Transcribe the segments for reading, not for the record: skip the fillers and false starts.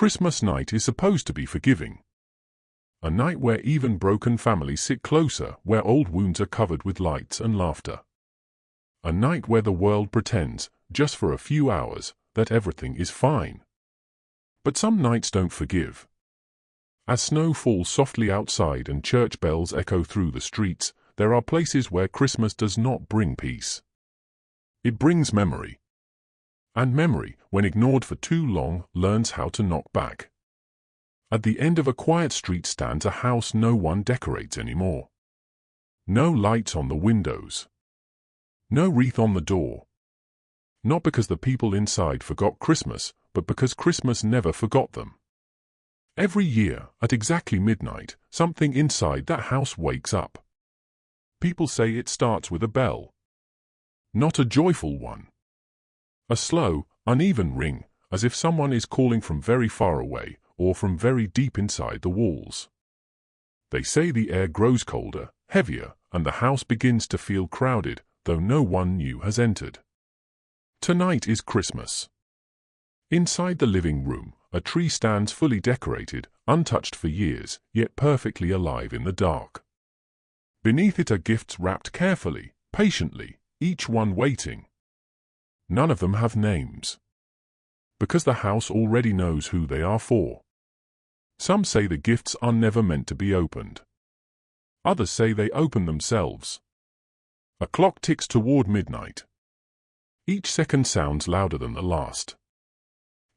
Christmas night is supposed to be forgiving. A night where even broken families sit closer, where old wounds are covered with lights and laughter. A night where the world pretends, just for a few hours, that everything is fine. But some nights don't forgive. As snow falls softly outside and church bells echo through the streets, there are places where Christmas does not bring peace. It brings memory. And memory, when ignored for too long, learns how to knock back. At the end of a quiet street stands a house no one decorates anymore. No lights on the windows. No wreath on the door. Not because the people inside forgot Christmas, but because Christmas never forgot them. Every year, at exactly midnight, something inside that house wakes up. People say it starts with a bell. Not a joyful one. A slow, uneven ring, as if someone is calling from very far away, or from very deep inside the walls. They say the air grows colder, heavier, and the house begins to feel crowded, though no one new has entered. Tonight is Christmas. Inside the living room, a tree stands fully decorated, untouched for years, yet perfectly alive in the dark. Beneath it are gifts wrapped carefully, patiently, each one waiting. None of them have names. Because the house already knows who they are for. Some say the gifts are never meant to be opened. Others say they open themselves. A clock ticks toward midnight. Each second sounds louder than the last.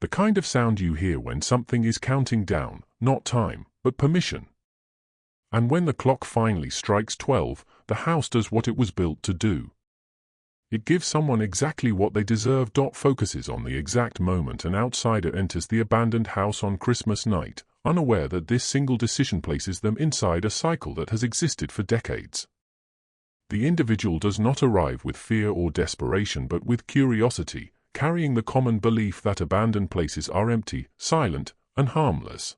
The kind of sound you hear when something is counting down, not time, but permission. And when the clock finally strikes 12, the house does what it was built to do. It gives someone exactly what they deserve. Focuses on the exact moment an outsider enters the abandoned house on Christmas night, unaware that this single decision places them inside a cycle that has existed for decades. The individual does not arrive with fear or desperation but with curiosity, carrying the common belief that abandoned places are empty, silent, and harmless.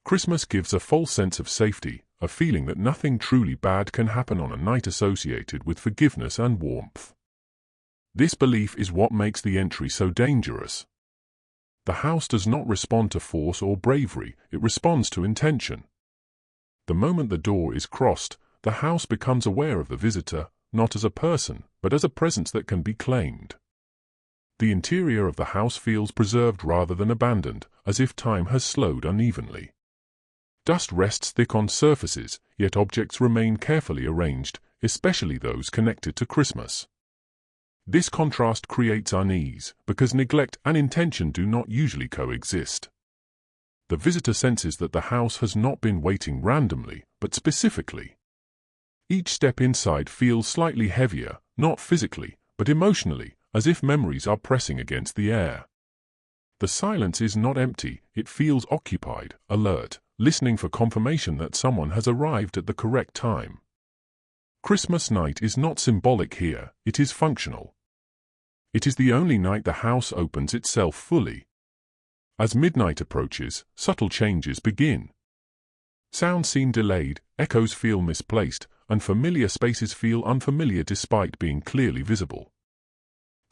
Christmas gives a false sense of safety, a feeling that nothing truly bad can happen on a night associated with forgiveness and warmth. This belief is what makes the entry so dangerous. The house does not respond to force or bravery, it responds to intention. The moment the door is crossed, the house becomes aware of the visitor, not as a person, but as a presence that can be claimed. The interior of the house feels preserved rather than abandoned, as if time has slowed unevenly. Dust rests thick on surfaces, yet objects remain carefully arranged, especially those connected to Christmas. This contrast creates unease, because neglect and intention do not usually coexist. The visitor senses that the house has not been waiting randomly, but specifically. Each step inside feels slightly heavier, not physically, but emotionally, as if memories are pressing against the air. The silence is not empty, it feels occupied, alert, listening for confirmation that someone has arrived at the correct time. Christmas night is not symbolic here, it is functional. It is the only night the house opens itself fully. As midnight approaches, subtle changes begin. Sounds seem delayed, echoes feel misplaced, and familiar spaces feel unfamiliar despite being clearly visible.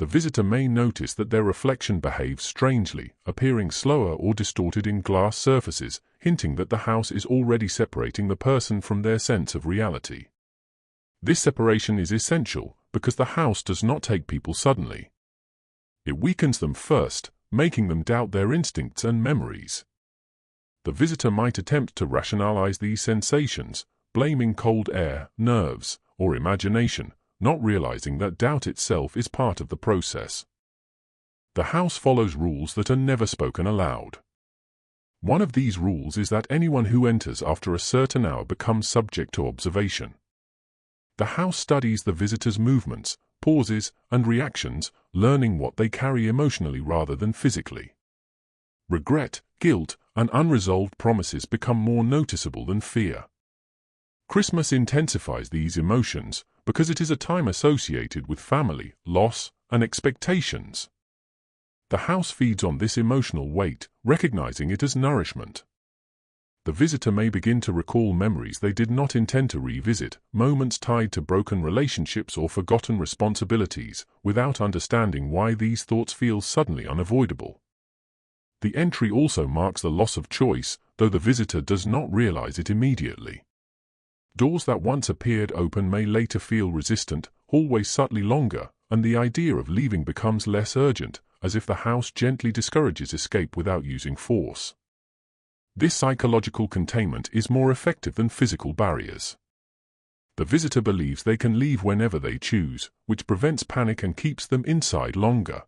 The visitor may notice that their reflection behaves strangely, appearing slower or distorted in glass surfaces, hinting that the house is already separating the person from their sense of reality. This separation is essential, because the house does not take people suddenly. It weakens them first, making them doubt their instincts and memories. The visitor might attempt to rationalize these sensations, blaming cold air, nerves, or imagination, not realizing that doubt itself is part of the process. The house follows rules that are never spoken aloud. One of these rules is that anyone who enters after a certain hour becomes subject to observation. The house studies the visitor's movements, pauses, and reactions, learning what they carry emotionally rather than physically. Regret, guilt, and unresolved promises become more noticeable than fear. Christmas intensifies these emotions because it is a time associated with family, loss, and expectations. The house feeds on this emotional weight, recognizing it as nourishment. The visitor may begin to recall memories they did not intend to revisit, moments tied to broken relationships or forgotten responsibilities, without understanding why these thoughts feel suddenly unavoidable. The entry also marks the loss of choice, though the visitor does not realize it immediately. Doors that once appeared open may later feel resistant, hallways subtly longer, and the idea of leaving becomes less urgent, as if the house gently discourages escape without using force. This psychological containment is more effective than physical barriers. The visitor believes they can leave whenever they choose, which prevents panic and keeps them inside longer.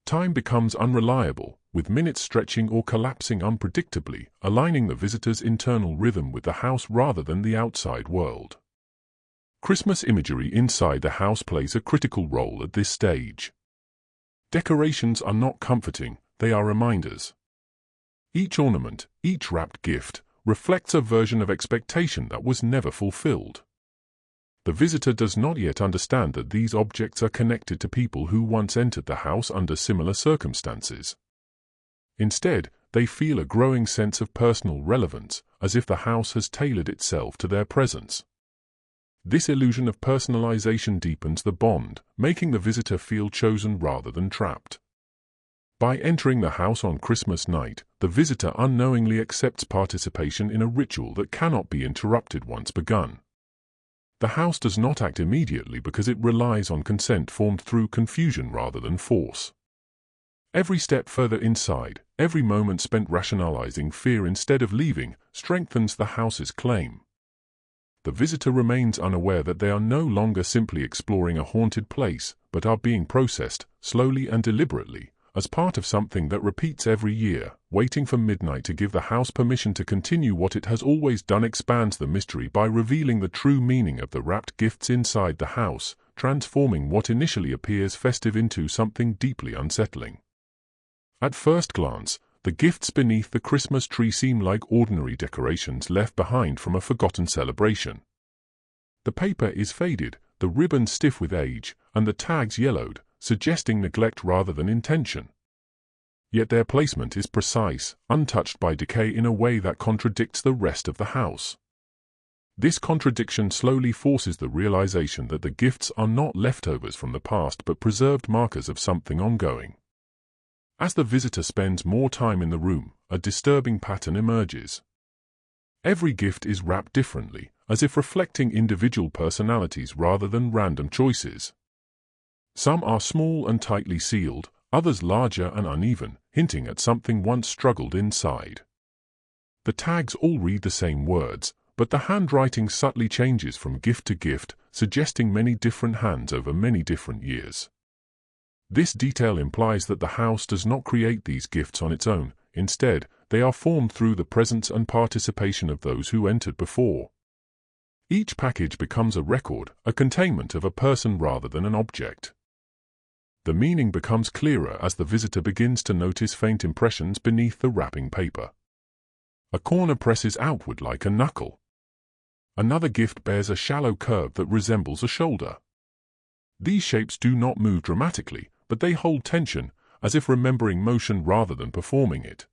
Time becomes unreliable, with minutes stretching or collapsing unpredictably, aligning the visitor's internal rhythm with the house rather than the outside world. Christmas imagery inside the house plays a critical role at this stage. Decorations are not comforting, they are reminders. Each ornament, each wrapped gift, reflects a version of expectation that was never fulfilled. The visitor does not yet understand that these objects are connected to people who once entered the house under similar circumstances. Instead, they feel a growing sense of personal relevance, as if the house has tailored itself to their presence. This illusion of personalization deepens the bond, making the visitor feel chosen rather than trapped. By entering the house on Christmas night, the visitor unknowingly accepts participation in a ritual that cannot be interrupted once begun. The house does not act immediately because it relies on consent formed through confusion rather than force. Every step further inside, every moment spent rationalizing fear instead of leaving, strengthens the house's claim. The visitor remains unaware that they are no longer simply exploring a haunted place, but are being processed, slowly and deliberately, as part of something that repeats every year. Waiting for midnight to give the house permission to continue what it has always done expands the mystery by revealing the true meaning of the wrapped gifts inside the house, transforming what initially appears festive into something deeply unsettling. At first glance, the gifts beneath the Christmas tree seem like ordinary decorations left behind from a forgotten celebration. The paper is faded, the ribbons stiff with age, and the tags yellowed, suggesting neglect rather than intention. Yet their placement is precise, untouched by decay in a way that contradicts the rest of the house. This contradiction slowly forces the realization that the gifts are not leftovers from the past but preserved markers of something ongoing. As the visitor spends more time in the room, a disturbing pattern emerges. Every gift is wrapped differently, as if reflecting individual personalities rather than random choices. Some are small and tightly sealed, others larger and uneven, hinting at something once struggled inside. The tags all read the same words, but the handwriting subtly changes from gift to gift, suggesting many different hands over many different years. This detail implies that the house does not create these gifts on its own. Instead, they are formed through the presence and participation of those who entered before. Each package becomes a record, a containment of a person rather than an object. The meaning becomes clearer as the visitor begins to notice faint impressions beneath the wrapping paper. A corner presses outward like a knuckle. Another gift bears a shallow curve that resembles a shoulder. These shapes do not move dramatically, but they hold tension, as if remembering motion rather than performing it.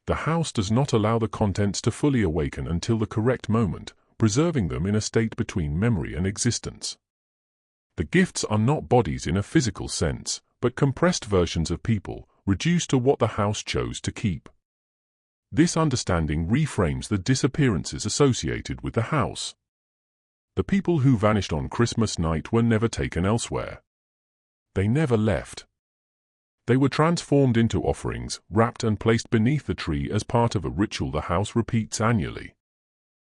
The house does not allow the contents to fully awaken until the correct moment, preserving them in a state between memory and existence. The gifts are not bodies in a physical sense, but compressed versions of people, reduced to what the house chose to keep. This understanding reframes the disappearances associated with the house. The people who vanished on Christmas night were never taken elsewhere. They never left. They were transformed into offerings, wrapped and placed beneath the tree as part of a ritual the house repeats annually.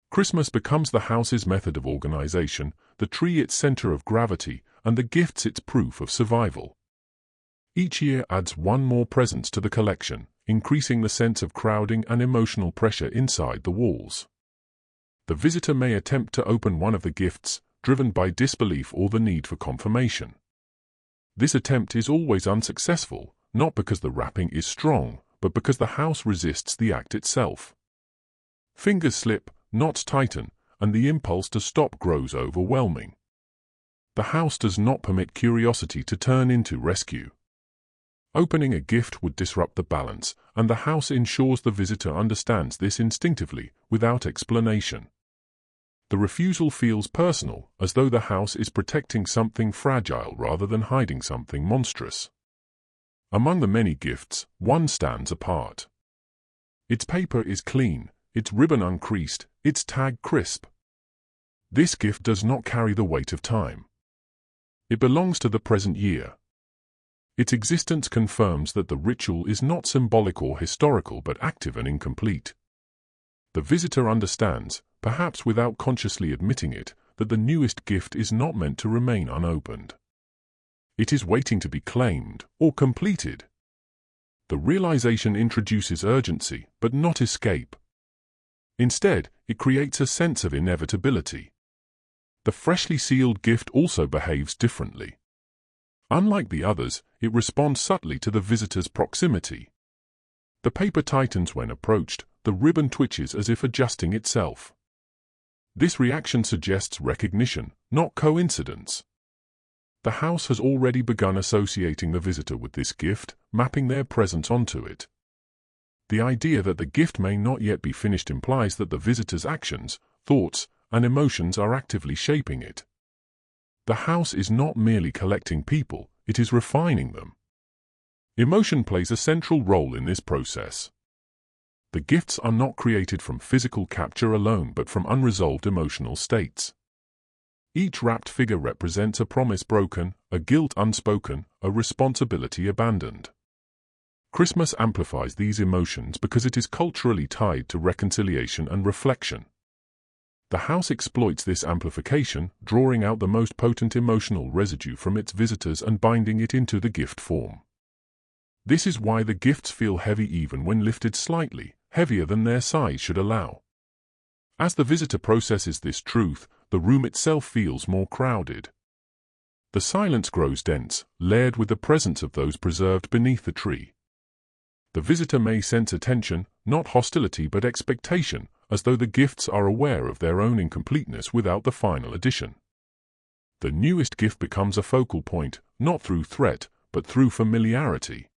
Christmas becomes the house's method of organization, the tree its center of gravity, and the gifts its proof of survival. Each year adds one more presence to the collection, increasing the sense of crowding and emotional pressure inside the walls. The visitor may attempt to open one of the gifts, driven by disbelief or the need for confirmation. This attempt is always unsuccessful, not because the wrapping is strong, but because the house resists the act itself. Fingers slip, knots tighten, and the impulse to stop grows overwhelming. The house does not permit curiosity to turn into rescue. Opening a gift would disrupt the balance, and the house ensures the visitor understands this instinctively, without explanation. The refusal feels personal, as though the house is protecting something fragile rather than hiding something monstrous. Among the many gifts, one stands apart. Its paper is clean, its ribbon uncreased, its tag crisp. This gift does not carry the weight of time. It belongs to the present year. Its existence confirms that the ritual is not symbolic or historical but active and incomplete. The visitor understands, perhaps without consciously admitting it, that the newest gift is not meant to remain unopened. It is waiting to be claimed or completed. The realization introduces urgency, but not escape. Instead, it creates a sense of inevitability. The freshly sealed gift also behaves differently. Unlike the others, it responds subtly to the visitor's proximity. The paper tightens when approached, the ribbon twitches as if adjusting itself. This reaction suggests recognition, not coincidence. The house has already begun associating the visitor with this gift, mapping their presence onto it. The idea that the gift may not yet be finished implies that the visitor's actions, thoughts, and emotions are actively shaping it. The house is not merely collecting people, it is refining them. Emotion plays a central role in this process. The gifts are not created from physical capture alone but from unresolved emotional states. Each wrapped figure represents a promise broken, a guilt unspoken, a responsibility abandoned. Christmas amplifies these emotions because it is culturally tied to reconciliation and reflection. The house exploits this amplification, drawing out the most potent emotional residue from its visitors and binding it into the gift form. This is why the gifts feel heavy even when lifted slightly, heavier than their size should allow. As the visitor processes this truth, the room itself feels more crowded. The silence grows dense, layered with the presence of those preserved beneath the tree. The visitor may sense attention, not hostility but expectation, as though the gifts are aware of their own incompleteness without the final addition. The newest gift becomes a focal point, not through threat, but through familiarity.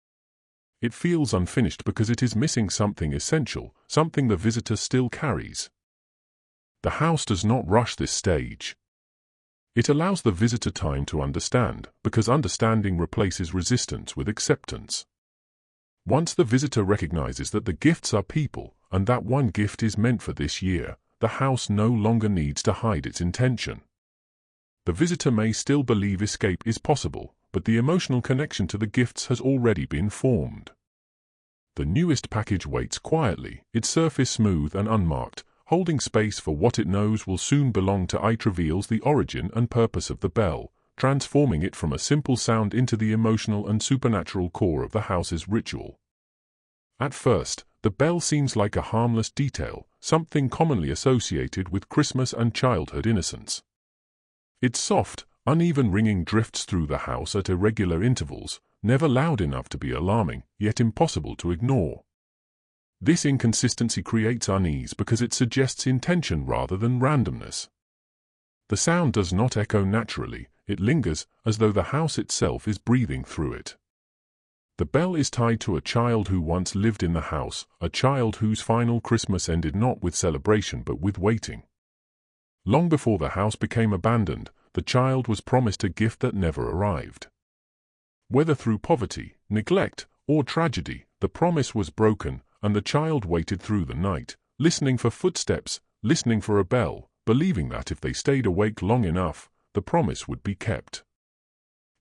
It feels unfinished because it is missing something essential, something the visitor still carries. The house does not rush this stage. It allows the visitor time to understand, because understanding replaces resistance with acceptance. Once the visitor recognizes that the gifts are people, and that one gift is meant for this year, the house no longer needs to hide its intention. The visitor may still believe escape is possible, but the emotional connection to the gifts has already been formed. The newest package waits quietly, its surface smooth and unmarked, holding space for what it knows will soon belong to it. Reveals the origin and purpose of the bell, transforming it from a simple sound into the emotional and supernatural core of the house's ritual. At first, the bell seems like a harmless detail, something commonly associated with Christmas and childhood innocence. Its soft, uneven ringing drifts through the house at irregular intervals, never loud enough to be alarming, yet impossible to ignore. This inconsistency creates unease because it suggests intention rather than randomness. The sound does not echo naturally, it lingers, as though the house itself is breathing through it. The bell is tied to a child who once lived in the house, a child whose final Christmas ended not with celebration but with waiting. Long before the house became abandoned, the child was promised a gift that never arrived. Whether through poverty, neglect, or tragedy, the promise was broken, and the child waited through the night, listening for footsteps, listening for a bell, believing that if they stayed awake long enough, the promise would be kept.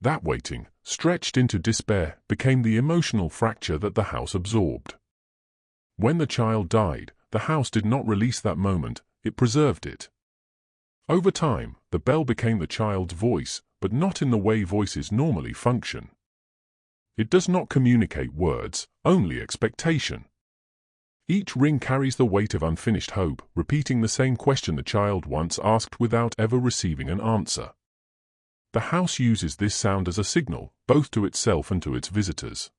That waiting, stretched into despair, became the emotional fracture that the house absorbed. When the child died, the house did not release that moment, it preserved it. Over time, the bell became the child's voice, but not in the way voices normally function. It does not communicate words, only expectation. Each ring carries the weight of unfinished hope, repeating the same question the child once asked without ever receiving an answer. The house uses this sound as a signal, both to itself and to its visitors.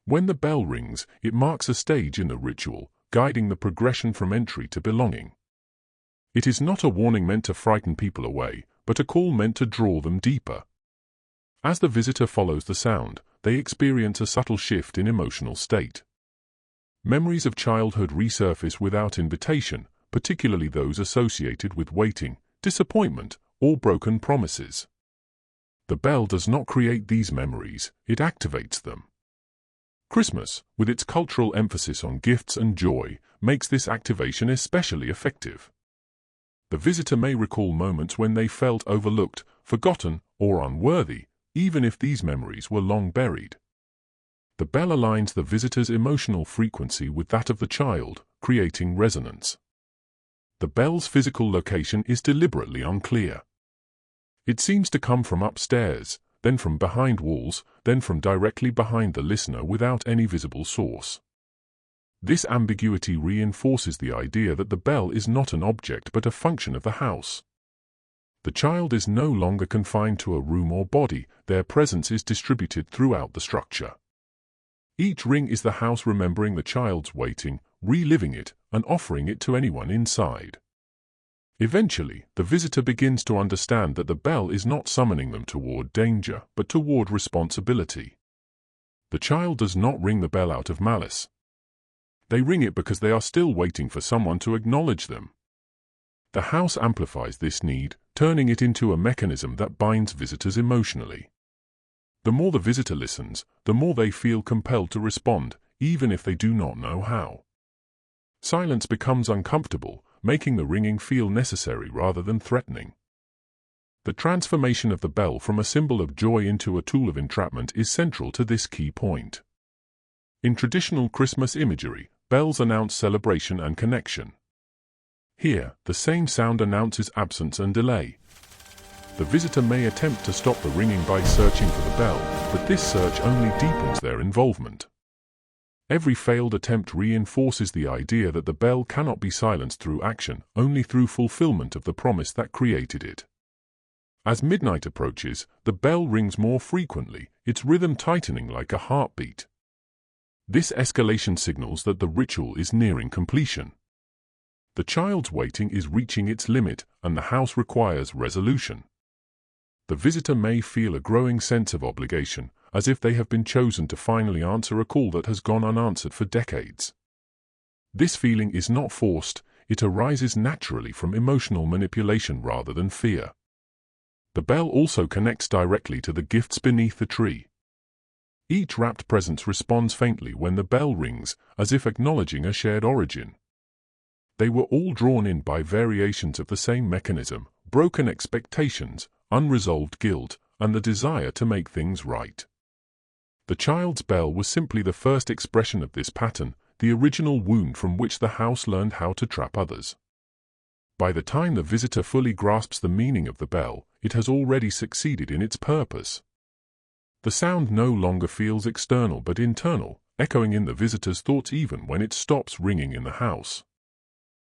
When the bell rings, it marks a stage in the ritual, guiding the progression from entry to belonging. It is not a warning meant to frighten people away, but a call meant to draw them deeper. As the visitor follows the sound, they experience a subtle shift in emotional state. Memories of childhood resurface without invitation, particularly those associated with waiting, disappointment, or broken promises. The bell does not create these memories, it activates them. Christmas, with its cultural emphasis on gifts and joy, makes this activation especially effective. The visitor may recall moments when they felt overlooked, forgotten, or unworthy, even if these memories were long buried. The bell aligns the visitor's emotional frequency with that of the child, creating resonance. The bell's physical location is deliberately unclear. It seems to come from upstairs, then from behind walls, then from directly behind the listener without any visible source. This ambiguity reinforces the idea that the bell is not an object but a function of the house. The child is no longer confined to a room or body, their presence is distributed throughout the structure. Each ring is the house remembering the child's waiting, reliving it, and offering it to anyone inside. Eventually, the visitor begins to understand that the bell is not summoning them toward danger, but toward responsibility. The child does not ring the bell out of malice. They ring it because they are still waiting for someone to acknowledge them. The house amplifies this need, turning it into a mechanism that binds visitors emotionally. The more the visitor listens, the more they feel compelled to respond, even if they do not know how. Silence becomes uncomfortable, making the ringing feel necessary rather than threatening. The transformation of the bell from a symbol of joy into a tool of entrapment is central to this key point. In traditional Christmas imagery, bells announce celebration and connection. Here, the same sound announces absence and delay. The visitor may attempt to stop the ringing by searching for the bell, but this search only deepens their involvement. Every failed attempt reinforces the idea that the bell cannot be silenced through action, only through fulfillment of the promise that created it. As midnight approaches, the bell rings more frequently, its rhythm tightening like a heartbeat. This escalation signals that the ritual is nearing completion. The child's waiting is reaching its limit, and the house requires resolution. The visitor may feel a growing sense of obligation, as if they have been chosen to finally answer a call that has gone unanswered for decades. This feeling is not forced, it arises naturally from emotional manipulation rather than fear. The bell also connects directly to the gifts beneath the tree. Each wrapped presence responds faintly when the bell rings, as if acknowledging a shared origin. They were all drawn in by variations of the same mechanism, broken expectations, unresolved guilt, and the desire to make things right. The child's bell was simply the first expression of this pattern, the original wound from which the house learned how to trap others. By the time the visitor fully grasps the meaning of the bell, it has already succeeded in its purpose. The sound no longer feels external but internal, echoing in the visitor's thoughts even when it stops ringing in the house.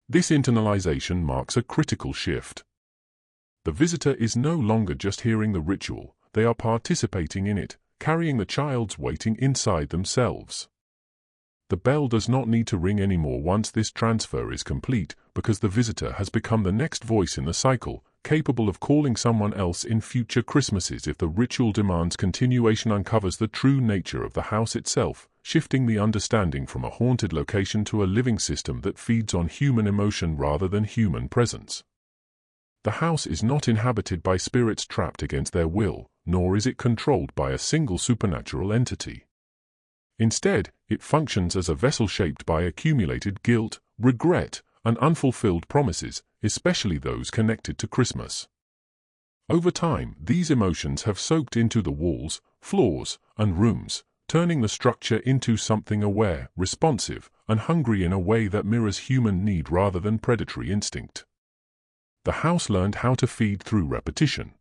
This internalization marks a critical shift. The visitor is no longer just hearing the ritual, they are participating in it, carrying the child's waiting inside themselves. The bell does not need to ring anymore once this transfer is complete, because the visitor has become the next voice in the cycle, capable of calling someone else in future Christmases if the ritual demands continuation. Uncovers the true nature of the house itself, shifting the understanding from a haunted location to a living system that feeds on human emotion rather than human presence. The house is not inhabited by spirits trapped against their will, nor is it controlled by a single supernatural entity. Instead, it functions as a vessel shaped by accumulated guilt, regret, and unfulfilled promises, especially those connected to Christmas. Over time, these emotions have soaked into the walls, floors, and rooms, turning the structure into something aware, responsive, and hungry in a way that mirrors human need rather than predatory instinct. The house learned how to feed through repetition.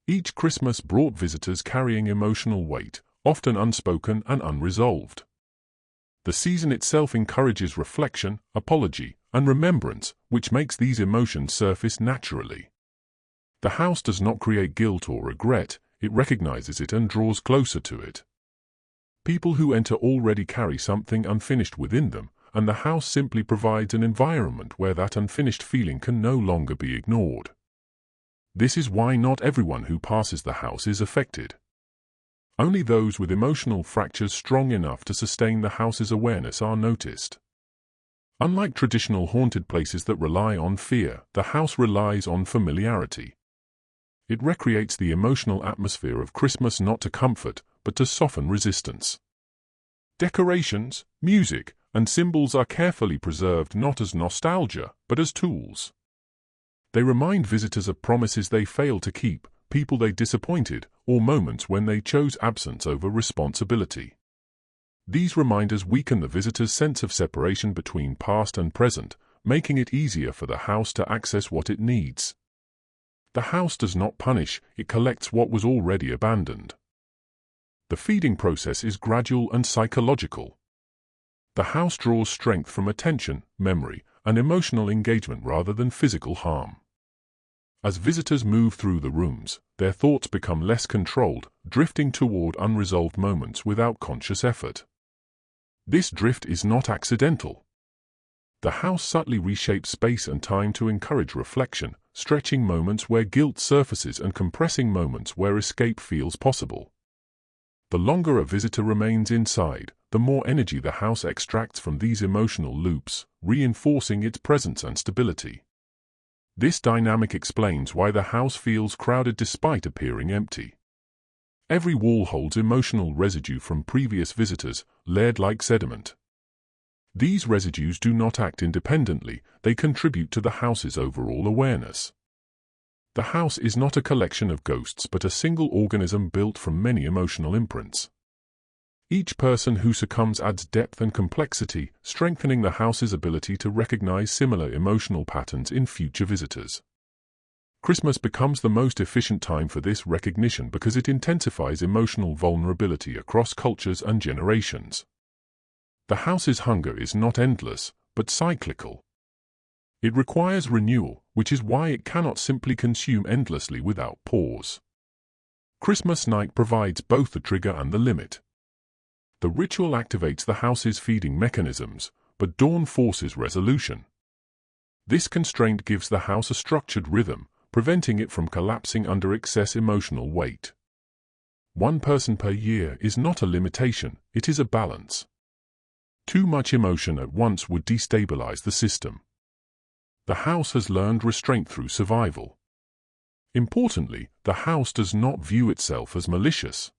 Each Christmas brought visitors carrying emotional weight, often unspoken and unresolved. The season itself encourages reflection, apology, and remembrance, which makes these emotions surface naturally. The house does not create guilt or regret, it recognizes it and draws closer to it. People who enter already carry something unfinished within them, and the house simply provides an environment where that unfinished feeling can no longer be ignored. This is why not everyone who passes the house is affected. Only those with emotional fractures strong enough to sustain the house's awareness are noticed. Unlike traditional haunted places that rely on fear, the house relies on familiarity. It recreates the emotional atmosphere of Christmas not to comfort, but to soften resistance. Decorations, music, and symbols are carefully preserved not as nostalgia, but as tools. They remind visitors of promises they failed to keep, people they disappointed, or moments when they chose absence over responsibility. These reminders weaken the visitor's sense of separation between past and present, making it easier for the house to access what it needs. The house does not punish, it collects what was already abandoned. The feeding process is gradual and psychological. The house draws strength from attention, memory, and emotional engagement rather than physical harm. As visitors move through the rooms, their thoughts become less controlled, drifting toward unresolved moments without conscious effort. This drift is not accidental. The house subtly reshapes space and time to encourage reflection, stretching moments where guilt surfaces and compressing moments where escape feels possible. The longer a visitor remains inside, the more energy the house extracts from these emotional loops, reinforcing its presence and stability. This dynamic explains why the house feels crowded despite appearing empty. Every wall holds emotional residue from previous visitors, layered like sediment. These residues do not act independently, they contribute to the house's overall awareness. The house is not a collection of ghosts but a single organism built from many emotional imprints. Each person who succumbs adds depth and complexity, strengthening the house's ability to recognize similar emotional patterns in future visitors. Christmas becomes the most efficient time for this recognition because it intensifies emotional vulnerability across cultures and generations. The house's hunger is not endless, but cyclical. It requires renewal, which is why it cannot simply consume endlessly without pause. Christmas night provides both the trigger and the limit. The ritual activates the house's feeding mechanisms, but dawn forces resolution. This constraint gives the house a structured rhythm, preventing it from collapsing under excess emotional weight. One person per year is not a limitation, it is a balance. Too much emotion at once would destabilize the system. The house has learned restraint through survival. Importantly, the house does not view itself as malicious.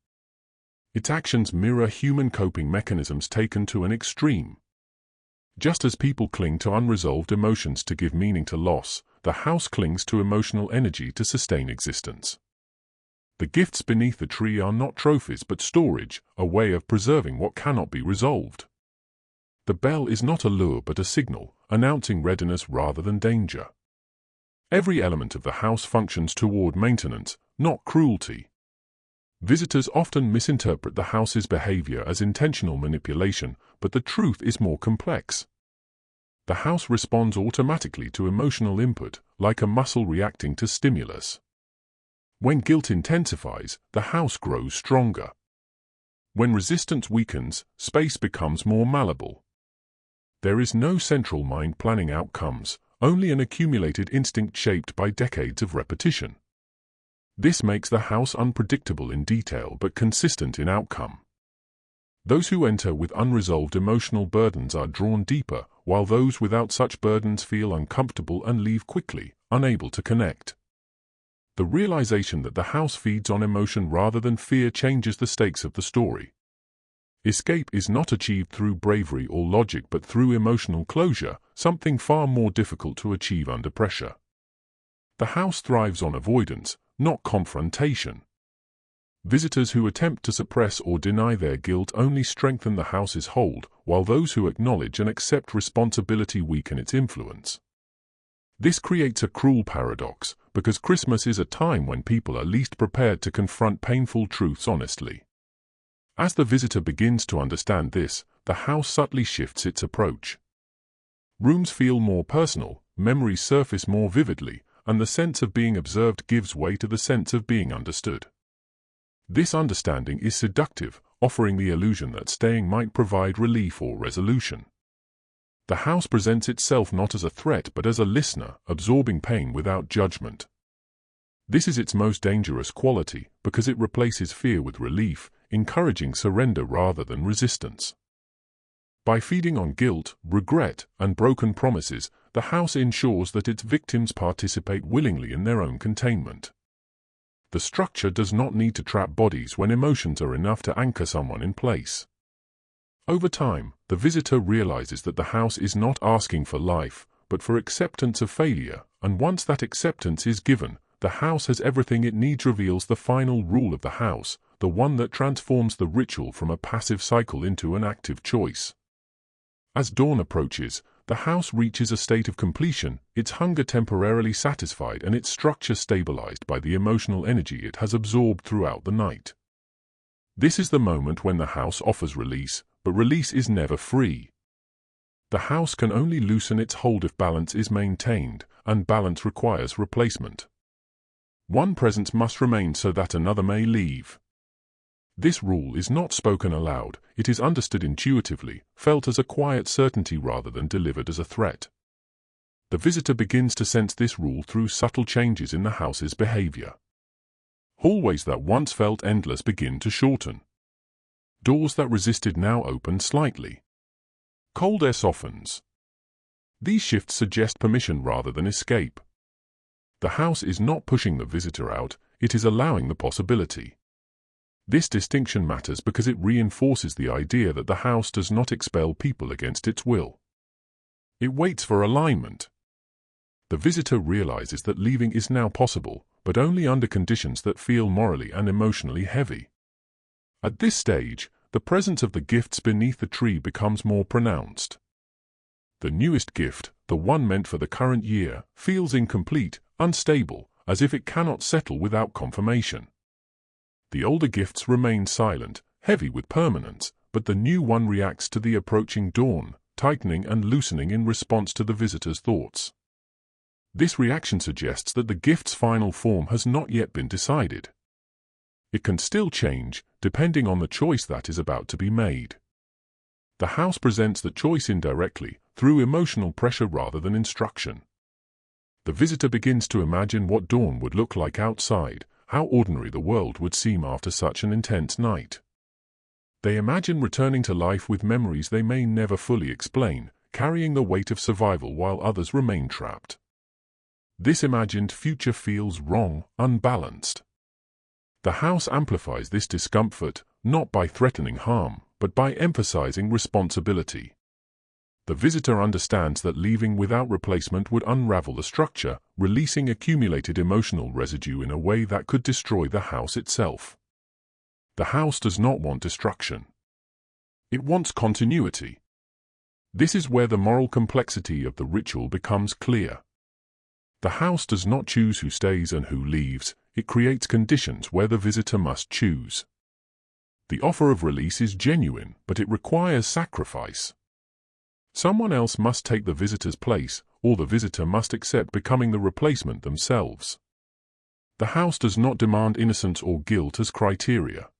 Its actions mirror human coping mechanisms taken to an extreme. Just as people cling to unresolved emotions to give meaning to loss, the house clings to emotional energy to sustain existence. The gifts beneath the tree are not trophies but storage, a way of preserving what cannot be resolved. The bell is not a lure but a signal, announcing readiness rather than danger. Every element of the house functions toward maintenance, not cruelty. Visitors often misinterpret the house's behavior as intentional manipulation, but the truth is more complex. The house responds automatically to emotional input, like a muscle reacting to stimulus. When guilt intensifies, the house grows stronger. When resistance weakens, space becomes more malleable. There is no central mind planning outcomes, only an accumulated instinct shaped by decades of repetition. This makes the house unpredictable in detail but consistent in outcome. Those who enter with unresolved emotional burdens are drawn deeper, while those without such burdens feel uncomfortable and leave quickly, unable to connect. The realization that the house feeds on emotion rather than fear changes the stakes of the story. Escape is not achieved through bravery or logic but through emotional closure, something far more difficult to achieve under pressure. The house thrives on avoidance, not confrontation. Visitors who attempt to suppress or deny their guilt only strengthen the house's hold, while those who acknowledge and accept responsibility weaken its influence. This creates a cruel paradox, because Christmas is a time when people are least prepared to confront painful truths honestly. As the visitor begins to understand this, the house subtly shifts its approach. Rooms feel more personal, memories surface more vividly, and the sense of being observed gives way to the sense of being understood. This understanding is seductive, offering the illusion that staying might provide relief or resolution. The house presents itself not as a threat but as a listener, absorbing pain without judgment. This is its most dangerous quality, because it replaces fear with relief, encouraging surrender rather than resistance. By feeding on guilt, regret, and broken promises, the house ensures that its victims participate willingly in their own containment. The structure does not need to trap bodies when emotions are enough to anchor someone in place. Over time, the visitor realizes that the house is not asking for life, but for acceptance of failure, and once that acceptance is given, the house has everything it needs. Reveals the final rule of the house, the one that transforms the ritual from a passive cycle into an active choice. As dawn approaches, the house reaches a state of completion, its hunger temporarily satisfied and its structure stabilized by the emotional energy it has absorbed throughout the night. This is the moment when the house offers release, but release is never free. The house can only loosen its hold if balance is maintained, and balance requires replacement. One presence must remain so that another may leave. This rule is not spoken aloud, it is understood intuitively, felt as a quiet certainty rather than delivered as a threat. The visitor begins to sense this rule through subtle changes in the house's behavior. Hallways that once felt endless begin to shorten. Doors that resisted now open slightly. Cold air softens. These shifts suggest permission rather than escape. The house is not pushing the visitor out, it is allowing the possibility. This distinction matters because it reinforces the idea that the house does not expel people against its will. It waits for alignment. The visitor realizes that leaving is now possible, but only under conditions that feel morally and emotionally heavy. At this stage, the presence of the gifts beneath the tree becomes more pronounced. The newest gift, the one meant for the current year, feels incomplete, unstable, as if it cannot settle without confirmation. The older gifts remain silent, heavy with permanence, but the new one reacts to the approaching dawn, tightening and loosening in response to the visitor's thoughts. This reaction suggests that the gift's final form has not yet been decided. It can still change, depending on the choice that is about to be made. The house presents the choice indirectly, through emotional pressure rather than instruction. The visitor begins to imagine what dawn would look like outside, how ordinary the world would seem after such an intense night. They imagine returning to life with memories they may never fully explain, carrying the weight of survival while others remain trapped. This imagined future feels wrong, unbalanced. The house amplifies this discomfort, not by threatening harm, but by emphasizing responsibility. The visitor understands that leaving without replacement would unravel the structure, releasing accumulated emotional residue in a way that could destroy the house itself. The house does not want destruction. It wants continuity. This is where the moral complexity of the ritual becomes clear. The house does not choose who stays and who leaves, it creates conditions where the visitor must choose. The offer of release is genuine, but it requires sacrifice. Someone else must take the visitor's place, or the visitor must accept becoming the replacement themselves. The house does not demand innocence or guilt as criteria.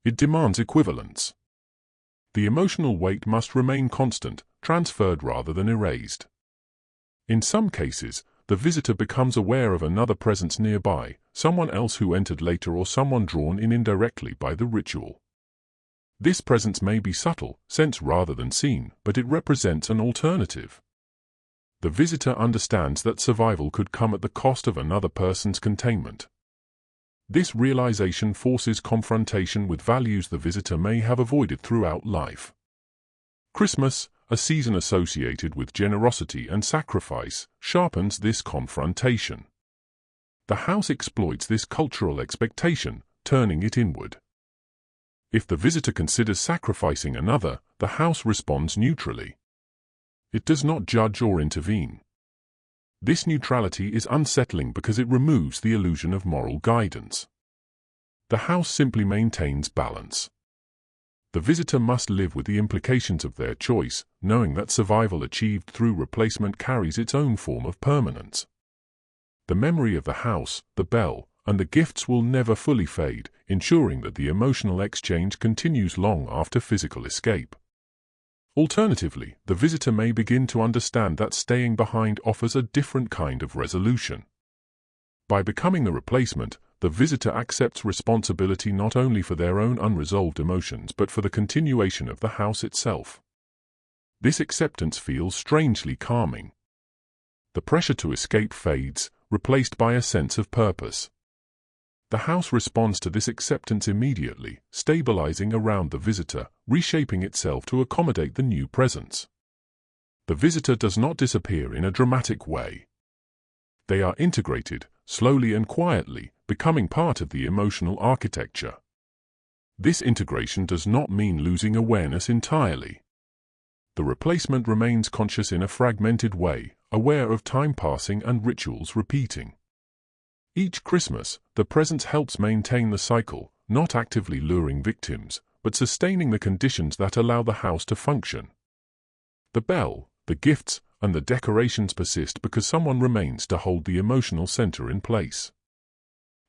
It demands equivalence. The emotional weight must remain constant, transferred rather than erased. In some cases, the visitor becomes aware of another presence nearby, someone else who entered later or someone drawn in indirectly by the ritual. This presence may be subtle, sensed rather than seen, but it represents an alternative. The visitor understands that survival could come at the cost of another person's containment. This realization forces confrontation with values the visitor may have avoided throughout life. Christmas, a season associated with generosity and sacrifice, sharpens this confrontation. The house exploits this cultural expectation, turning it inward. If the visitor considers sacrificing another, the house responds neutrally. It does not judge or intervene. This neutrality is unsettling because it removes the illusion of moral guidance. The house simply maintains balance. The visitor must live with the implications of their choice, knowing that survival achieved through replacement carries its own form of permanence. The memory of the house, the bell, and the gifts will never fully fade, ensuring that the emotional exchange continues long after physical escape. Alternatively, the visitor may begin to understand that staying behind offers a different kind of resolution. By becoming the replacement, the visitor accepts responsibility not only for their own unresolved emotions but for the continuation of the house itself. This acceptance feels strangely calming. The pressure to escape fades, replaced by a sense of purpose. The house responds to this acceptance immediately, stabilizing around the visitor, reshaping itself to accommodate the new presence. The visitor does not disappear in a dramatic way. They are integrated, slowly and quietly, becoming part of the emotional architecture. This integration does not mean losing awareness entirely. The replacement remains conscious in a fragmented way, aware of time passing and rituals repeating. Each Christmas, the presence helps maintain the cycle, not actively luring victims, but sustaining the conditions that allow the house to function. The bell, the gifts, and the decorations persist because someone remains to hold the emotional center in place.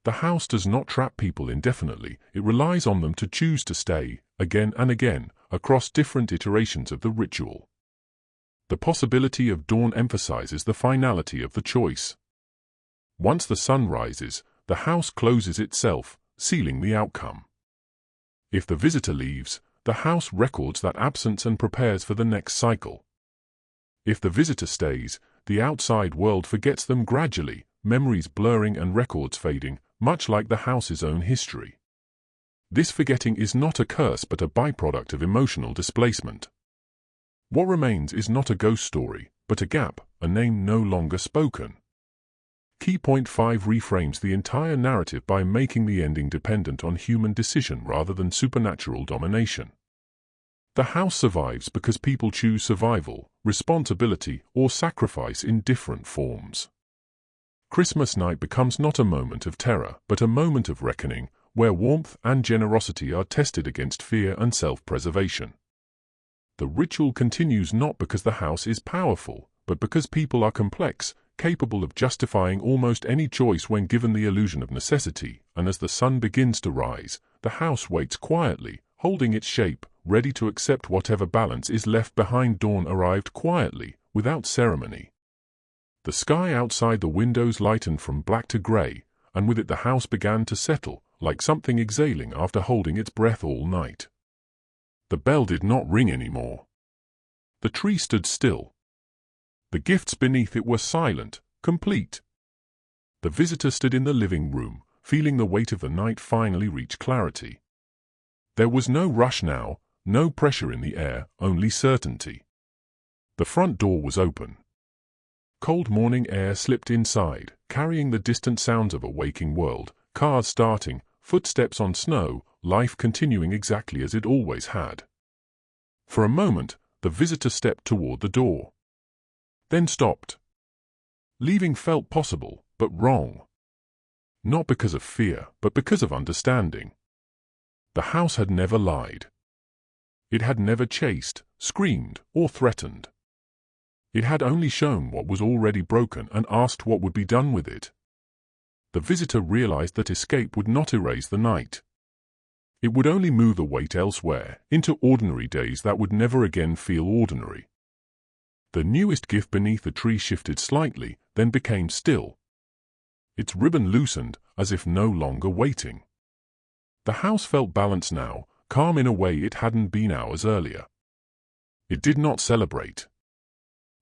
The house does not trap people indefinitely, it relies on them to choose to stay, again and again, across different iterations of the ritual. The possibility of dawn emphasizes the finality of the choice. Once the sun rises, the house closes itself, sealing the outcome. If the visitor leaves, the house records that absence and prepares for the next cycle. If the visitor stays, the outside world forgets them gradually, memories blurring and records fading, much like the house's own history. This forgetting is not a curse but a byproduct of emotional displacement. What remains is not a ghost story, but a gap, a name no longer spoken. Key point 5 reframes the entire narrative by making the ending dependent on human decision rather than supernatural domination. The house survives because people choose survival, responsibility, or sacrifice in different forms. Christmas night becomes not a moment of terror, but a moment of reckoning, where warmth and generosity are tested against fear and self-preservation. The ritual continues not because the house is powerful, but because people are complex, capable of justifying almost any choice when given the illusion of necessity, and as the sun begins to rise, the house waits quietly, holding its shape, ready to accept whatever balance is left behind. Dawn arrived quietly, without ceremony. The sky outside the windows lightened from black to gray, and with it the house began to settle, like something exhaling after holding its breath all night. The bell did not ring anymore. The tree stood still. The gifts beneath it were silent, complete. The visitor stood in the living room, feeling the weight of the night finally reach clarity. There was no rush now, no pressure in the air, only certainty. The front door was open. Cold morning air slipped inside, carrying the distant sounds of a waking world, cars starting, footsteps on snow, life continuing exactly as it always had. For a moment, the visitor stepped toward the door. Then stopped. Leaving felt possible, but wrong. Not because of fear, but because of understanding. The house had never lied. It had never chased, screamed, or threatened. It had only shown what was already broken and asked what would be done with it. The visitor realized that escape would not erase the night. It would only move the weight elsewhere, into ordinary days that would never again feel ordinary. The newest gift beneath the tree shifted slightly, then became still. Its ribbon loosened, as if no longer waiting. The house felt balanced now, calm in a way it hadn't been hours earlier. It did not celebrate.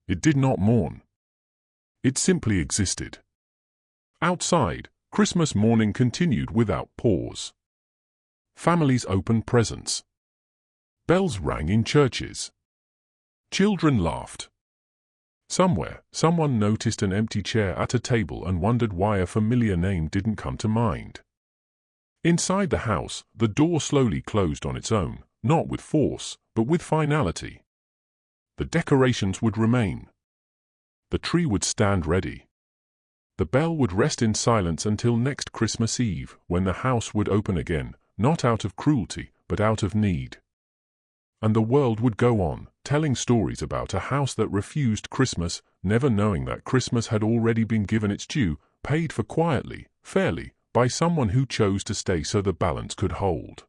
It did not mourn. It simply existed. Outside, Christmas morning continued without pause. Families opened presents. Bells rang in churches. Children laughed. Somewhere, someone noticed an empty chair at a table and wondered why a familiar name didn't come to mind. Inside the house, the door slowly closed on its own, not with force, but with finality. The decorations would remain. The tree would stand ready. The bell would rest in silence until next Christmas Eve, when the house would open again, not out of cruelty, but out of need. And the world would go on, telling stories about a house that refused Christmas, never knowing that Christmas had already been given its due, paid for quietly, fairly, by someone who chose to stay so the balance could hold.